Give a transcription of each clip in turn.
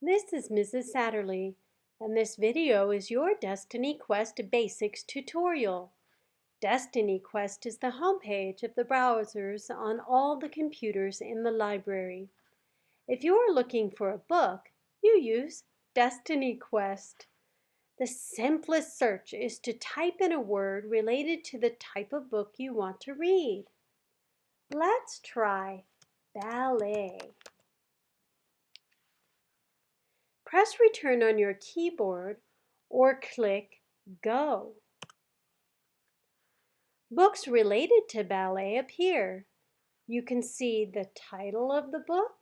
This is Mrs. Satterlee, and this video is your Destiny Quest Basics tutorial. Destiny Quest is the homepage of the browsers on all the computers in the library. If you are looking for a book, you use Destiny Quest. The simplest search is to type in a word related to the type of book you want to read. Let's try ballet. Press return on your keyboard or click Go. Books related to ballet appear. You can see the title of the book,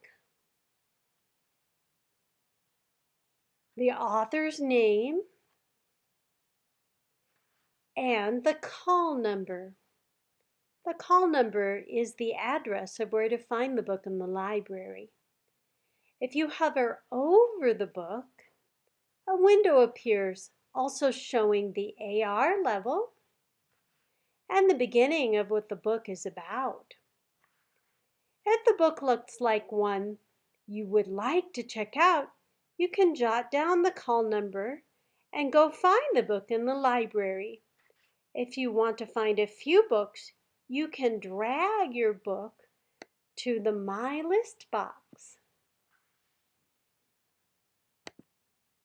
the author's name, and the call number. The call number is the address of where to find the book in the library. If you hover over the book, a window appears also showing the AR level and the beginning of what the book is about. If the book looks like one you would like to check out, you can jot down the call number and go find the book in the library. If you want to find a few books, you can drag your book to the My List box.